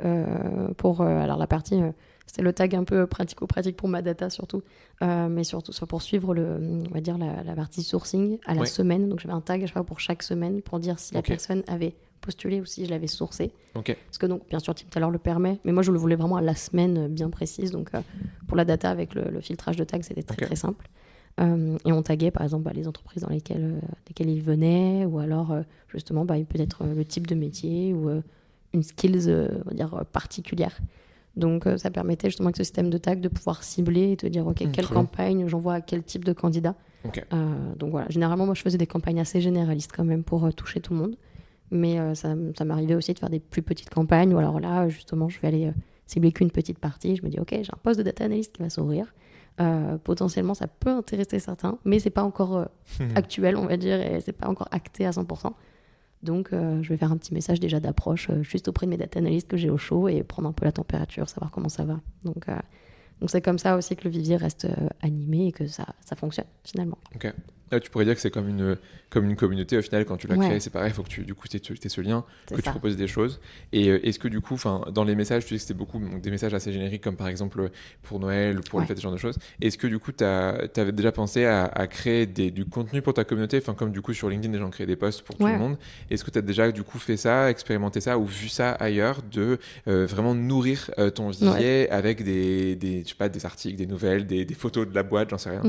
pour alors la partie c'était le tag un peu pratico-pratique pour ma data surtout, mais surtout pour suivre on va dire la partie sourcing à la semaine. Donc j'avais un tag à chaque fois pour chaque semaine pour dire si la personne avait postulé ou si je l'avais sourcé. Parce que donc bien sûr Team Tyler le permet, mais moi je le voulais vraiment à la semaine bien précise. Donc pour la data avec le filtrage de tags c'était très très simple. Et on taguait par exemple les entreprises dans lesquelles ils venaient, ou alors justement peut-être le type de métier ou une skills on va dire particulière. Donc ça permettait justement avec ce système de tag de pouvoir cibler et te dire ok, quelle campagne j'envoie à quel type de candidat. Donc voilà, généralement moi je faisais des campagnes assez généralistes quand même pour toucher tout le monde, mais ça m'arrivait aussi de faire des plus petites campagnes, ou alors là justement je vais aller cibler qu'une petite partie. Je me dis ok, j'ai un poste de data analyst qui va s'ouvrir, potentiellement ça peut intéresser certains, mais c'est pas encore actuel on va dire, et c'est pas encore acté à 100%. Donc, je vais faire un petit message déjà d'approche juste auprès de mes data analystes que j'ai au chaud et prendre un peu la température, savoir comment ça va. Donc c'est comme ça aussi que le vivier reste animé et que ça fonctionne finalement. Ok. Là, tu pourrais dire que c'est comme une communauté au final quand tu l'as créé, c'est pareil, il faut que tu aies ce lien, tu proposes des choses. Et est-ce que du coup, dans les messages, tu dis que c'était beaucoup des messages assez génériques comme par exemple pour Noël, pour les fêtes, ce genre de choses. Est-ce que du coup, tu avais déjà pensé à créer du contenu pour ta communauté, comme du coup sur LinkedIn, les gens créent des posts pour tout le monde. Est-ce que tu as déjà du coup fait ça, expérimenté ça ou vu ça ailleurs, de vraiment nourrir ton vivier avec des articles, des nouvelles, des photos de la boîte, j'en sais rien.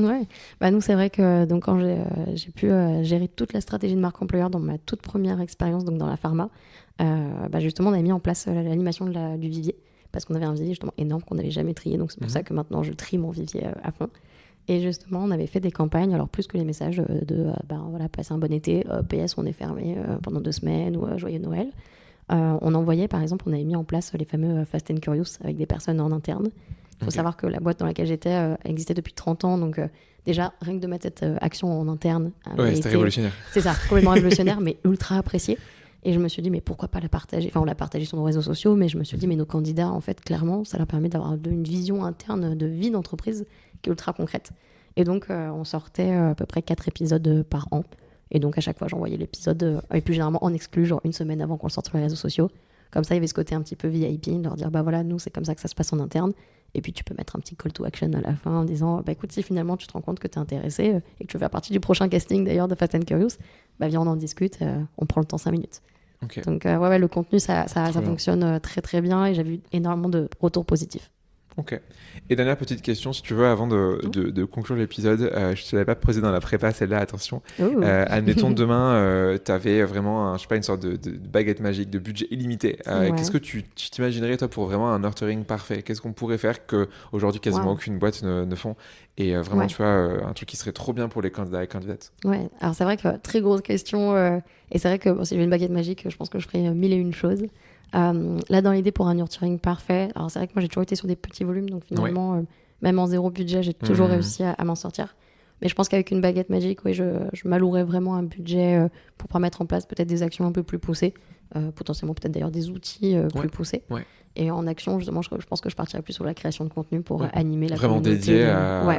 Ouais. Nous, c'est vrai que donc, quand j'ai pu gérer toute la stratégie de marque employeur dans ma toute première expérience, donc dans la pharma. Justement, on avait mis en place l'animation du vivier, parce qu'on avait un vivier justement énorme qu'on n'avait jamais trié, donc c'est pour ça que maintenant je trie mon vivier à fond. Et justement, on avait fait des campagnes, alors plus que les messages passer un bon été, PS, on est fermé pendant 2 semaines, ou joyeux Noël. On envoyait, par exemple, on avait mis en place les fameux Fast and Curious avec des personnes en interne. Il faut savoir que la boîte dans laquelle j'étais existait depuis 30 ans, donc déjà, rien que de mettre cette action en interne... c'était révolutionnaire. C'est ça, complètement révolutionnaire, mais ultra apprécié. Et je me suis dit, mais pourquoi pas la partager ? Enfin, on l'a partagé sur nos réseaux sociaux, mais je me suis dit, mais nos candidats, en fait, clairement, ça leur permet d'avoir une vision interne de vie d'entreprise qui est ultra concrète. Et donc, on sortait à peu près 4 épisodes par an. Et donc, à chaque fois, j'envoyais l'épisode, et plus généralement en exclu, genre 1 semaine avant qu'on le sorte sur les réseaux sociaux. Comme ça, il y avait ce côté un petit peu VIP, de leur dire, nous, c'est comme ça que ça se passe en interne. Et puis, tu peux mettre un petit call to action à la fin en disant, écoute, si finalement tu te rends compte que tu es intéressé et que tu veux faire partie du prochain casting d'ailleurs de Fast and Curious, viens, on en discute, on prend le temps 5 minutes. Donc, le contenu, ça fonctionne très, très bien, et j'ai vu énormément de retours positifs. Ok. Et dernière petite question, si tu veux, avant de conclure l'épisode, je ne te l'avais pas posé dans la prépa, celle-là, attention. Admettons, demain, tu avais vraiment, une sorte de baguette magique, de budget illimité. Qu'est-ce que tu t'imaginerais, toi, pour vraiment un nurturing parfait ? Qu'est-ce qu'on pourrait faire qu'aujourd'hui, quasiment aucune boîte ne font ? Et vraiment, tu vois, un truc qui serait trop bien pour les candidats et candidates. Ouais, alors c'est vrai que très grosse question. Et c'est vrai que si j'avais une baguette magique, je pense que je ferais 1001 choses. Là, dans l'idée pour un nurturing parfait, alors c'est vrai que moi j'ai toujours été sur des petits volumes, donc finalement, même en 0 budget, j'ai toujours réussi à m'en sortir. Mais je pense qu'avec une baguette magique, je m'allouerais vraiment un budget pour pouvoir mettre en place peut-être des actions un peu plus poussées, potentiellement peut-être d'ailleurs des outils plus poussés. Et en action, justement, je pense que je partirais plus sur la création de contenu pour animer la vraiment communauté.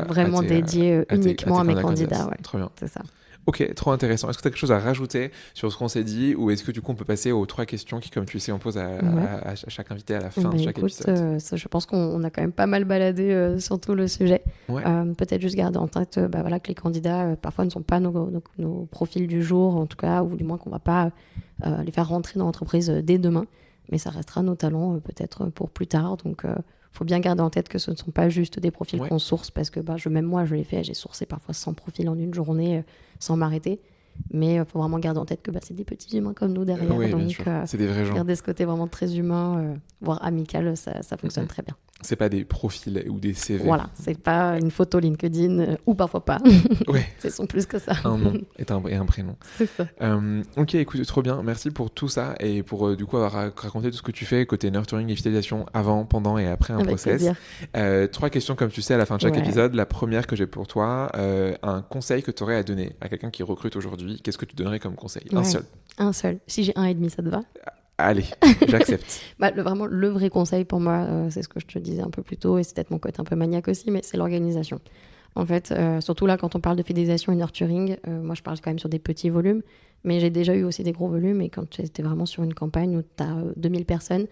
Vraiment dédié uniquement à mes candidats. Très bien. C'est ça. Ok, trop intéressant. Est-ce que tu as quelque chose à rajouter sur ce qu'on s'est dit, ou est-ce que du coup on peut passer aux 3 questions qui, comme tu sais, on pose à chaque invité à la fin de chaque épisode. Je pense qu'on a quand même pas mal baladé sur tout le sujet. Peut-être juste garder en tête que les candidats parfois ne sont pas nos profils du jour, en tout cas, ou du moins qu'on va pas les faire rentrer dans l'entreprise dès demain, mais ça restera nos talents peut-être pour plus tard. Donc faut bien garder en tête que ce ne sont pas juste des profils qu'on source, parce que même moi je l'ai fait, j'ai sourcé parfois 100 profils en une journée sans m'arrêter, mais il faut vraiment garder en tête que c'est des petits humains comme nous derrière, donc c'est des vrais gens. Garder ce côté vraiment très humain, voire amical, ça fonctionne très bien. C'est pas des profils ou des CV. Voilà, c'est pas une photo LinkedIn ou parfois pas. Ouais. Ce sont plus que ça. Un nom et un prénom. C'est ça. Ok, écoute, trop bien. Merci pour tout ça et pour du coup avoir raconté tout ce que tu fais côté nurturing et fidélisation avant, pendant et après un Avec process. plaisir. 3 questions comme tu sais à la fin de chaque Ouais. épisode. La première que j'ai pour toi, un conseil que tu aurais à donner à quelqu'un qui recrute aujourd'hui. Qu'est-ce que tu donnerais comme conseil? Un Ouais. seul. Un seul. Si j'ai 1,5, ça te va? Allez, j'accepte. Vraiment, le vrai conseil pour moi, c'est ce que je te disais un peu plus tôt, et c'est peut-être mon côté un peu maniaque aussi, mais c'est l'organisation. En fait, surtout là, quand on parle de fidélisation et nurturing, moi, je parle quand même sur des petits volumes, mais j'ai déjà eu aussi des gros volumes, et quand tu étais vraiment sur une campagne où tu as 2000 personnes,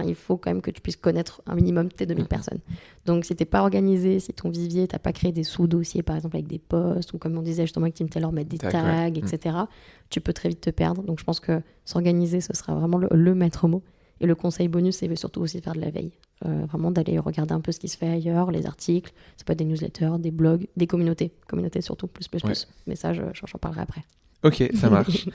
il faut quand même que tu puisses connaître un minimum tes 2000 personnes. Donc, si tu n'es pas organisé, si ton vivier, tu n'as pas créé des sous-dossiers, par exemple, avec des posts, ou comme on disait justement avec Team Taylor, mettre des tags, etc., tu peux très vite te perdre. Donc, je pense que s'organiser, ce sera vraiment le maître mot. Et le conseil bonus, c'est surtout aussi faire de la veille. Vraiment d'aller regarder un peu ce qui se fait ailleurs, les articles, ça peut être des newsletters, des blogs, des communautés. Communautés surtout, plus. Mais ça, j'en parlerai après. Ok, ça marche.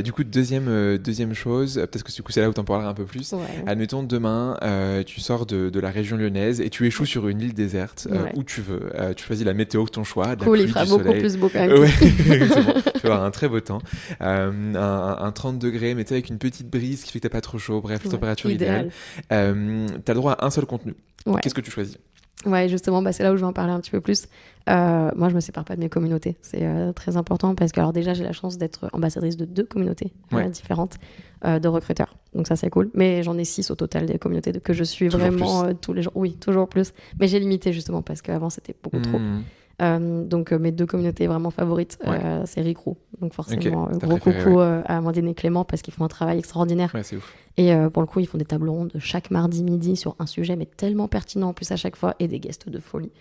Du coup, deuxième chose, peut-être que du coup c'est là où t'en parleras un peu plus. Ouais. Admettons, demain, tu sors de la région lyonnaise et tu échoues sur une île déserte où tu veux. Tu choisis la météo de ton choix. Cool, il fera beaucoup plus beau quand même. Ouais, exactement. Tu vas avoir un très beau temps. Un 30 degrés, mais tu sais, avec une petite brise qui fait que t'as pas trop chaud. Bref, température idéale. T'as le droit à un seul contenu. Ouais. Qu'est-ce que tu choisis? Ouais, justement, c'est là où je vais en parler un petit peu plus. Moi, je me sépare pas de mes communautés. C'est très important parce que, alors déjà, j'ai la chance d'être ambassadrice de 2 communautés différentes de recruteurs. Donc ça, c'est cool. Mais j'en ai 6 au total des communautés que je suis toujours vraiment tous les jours. Oui, toujours plus. Mais j'ai limité justement parce qu'avant, c'était beaucoup trop. Donc mes 2 communautés vraiment favorites, c'est Recruit. Donc forcément, gros coucou à Amandine et Clément parce qu'ils font un travail extraordinaire. Ouais, c'est ouf. Et pour le coup, ils font des tables rondes chaque mardi midi sur un sujet, mais tellement pertinent en plus à chaque fois, et des guests de folie.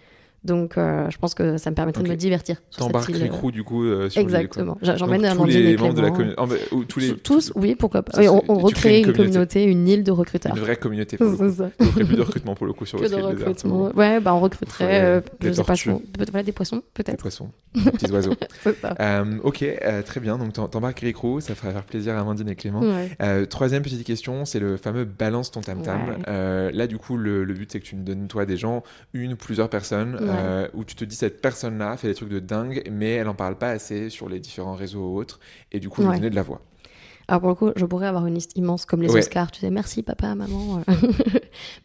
Donc je pense que ça me permettrait de me divertir. T'embarques Recruit du coup sur exactement. J'emmène tous Amandine les et membres Clément. de la tous, oui, pourquoi pas. On recrée une communauté, une île de recruteurs. Une vraie communauté pour le coup. Ça. On ferait plus de recrutement pour le coup sur que le de site recrutement. Ouais, on recruterait des tortues. Des poissons, peut-être. Des poissons, des petits oiseaux. C'est ça. Ok, très bien. Donc t'embarques Recruit, ça fera faire plaisir à Amandine et Clément. Ouais. Troisième petite question, c'est le fameux balance ton tam-tam. Là du coup, le but c'est que tu me donnes toi des gens, une ou plusieurs personnes, où tu te dis cette personne-là fait des trucs de dingue, mais elle en parle pas assez sur les différents réseaux ou autres, et du coup lui donner de la voix. Alors pour le coup, je pourrais avoir une liste immense comme les Oscars, tu sais, merci papa, maman.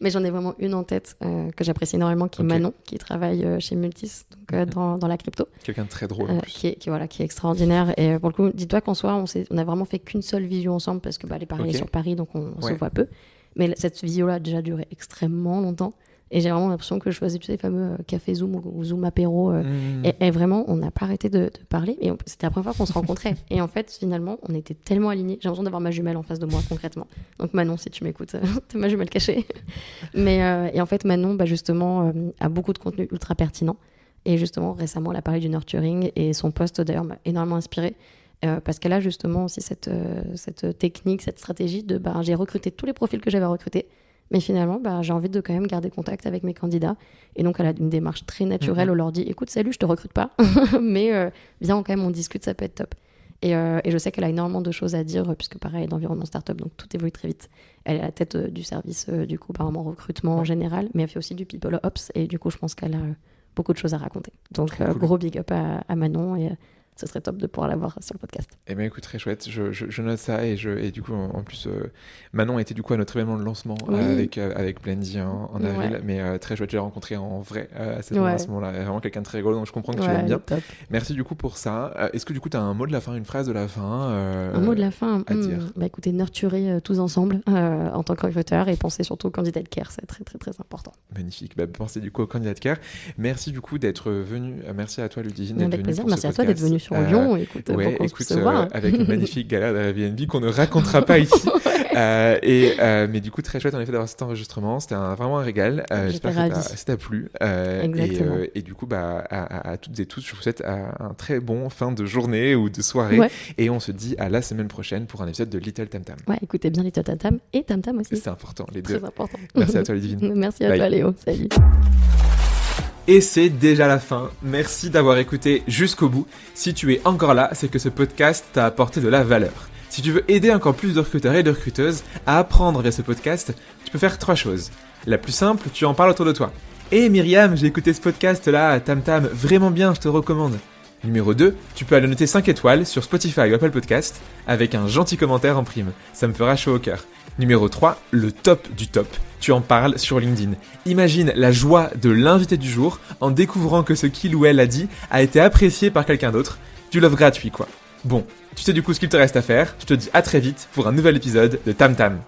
Mais j'en ai vraiment une en tête que j'apprécie énormément, qui est Manon, qui travaille chez Multis, donc dans la crypto. Quelqu'un de très drôle en plus. Qui est extraordinaire. Et pour le coup, dis-toi qu'en soi, on a vraiment fait qu'une seule visio ensemble, parce que les paris est sur Paris, donc on se voit peu. Mais cette visio-là a déjà duré extrêmement longtemps. Et j'ai vraiment l'impression que je faisais, tu sais, les fameux café Zoom ou Zoom apéro. Et vraiment, on n'a pas arrêté de parler. Et c'était la première fois qu'on se rencontrait. Et en fait, finalement, on était tellement alignés. J'ai l'impression d'avoir ma jumelle en face de moi, concrètement. Donc Manon, si tu m'écoutes, t'es ma jumelle cachée. Et en fait, Manon, justement, a beaucoup de contenu ultra pertinent. Et justement, récemment, elle a parlé du nurturing. Et son post, d'ailleurs, m'a énormément inspirée. Parce qu'elle a justement aussi cette technique, cette stratégie de j'ai recruté tous les profils que j'avais recrutés. Mais finalement, j'ai envie de quand même garder contact avec mes candidats. Et donc, elle a une démarche très naturelle où on leur dit « Écoute, salut, je te recrute pas, mais viens quand même, on discute, ça peut être top. » Et je sais qu'elle a énormément de choses à dire, puisque pareil, d'environnement startup, donc tout évolue très vite. Elle est à la tête du service, du coup, apparemment recrutement en général, mais elle fait aussi du people ops. Et du coup, je pense qu'elle a beaucoup de choses à raconter. Donc, gros big up à Manon. Et ce serait top de pouvoir l'avoir sur le podcast. Eh bien, écoute, très chouette. Je note ça. Et du coup, en plus, Manon était du coup à notre événement de lancement avec Blendy en avril. Mais très chouette, j'ai rencontré en vrai à ce moment-là. Vraiment quelqu'un de très rigolo, donc je comprends que tu l'aimes bien. Top. Merci du coup pour ça. Est-ce que du coup, tu as un mot de la fin, une phrase de la fin un mot de la fin à dire. Écoutez, nurturer tous ensemble en tant que recruteur et pensez surtout au candidat de care. C'est très, très, très important. Magnifique. Pensez du coup au candidat de care. Merci du coup d'être venu. Merci à toi, Ludivine, d'être venue. Merci à toi d'être venue sur Lyon. Écoute, avec une magnifique galère d'Airbnb qu'on ne racontera pas ici. Mais du coup, très chouette en effet d'avoir cet enregistrement. C'était vraiment un régal. J'espère que ça t'a plu. Et du coup, à toutes et tous, je vous souhaite un très bon fin de journée ou de soirée. Et on se dit à la semaine prochaine pour un épisode de Little Tam Tam. Écoutez bien Little Tam Tam et Tam Tam aussi. C'est important, les deux. Très important. Merci à toi, Ludivine. Merci à toi, Léo. Salut. Et c'est déjà la fin. Merci d'avoir écouté jusqu'au bout. Si tu es encore là, c'est que ce podcast t'a apporté de la valeur. Si Si tu veux aider encore plus de recruteurs et de recruteuses à apprendre via ce podcast, tu peux faire 3 choses. La plus simple, tu en parles autour de toi. Hey Myriam, j'ai écouté ce podcast là, Tam Tam, vraiment bien, je te recommande. Numéro 2, tu peux aller noter 5 étoiles sur Spotify ou Apple Podcast avec un gentil commentaire en prime, ça me fera chaud au cœur. Numéro 3, le top du top, tu en parles sur LinkedIn. Imagine la joie de l'invité du jour en découvrant que ce qu'il ou elle a dit a été apprécié par quelqu'un d'autre. Du love gratuit quoi. Bon, tu sais du coup ce qu'il te reste à faire, je te dis à très vite pour un nouvel épisode de Tam Tam.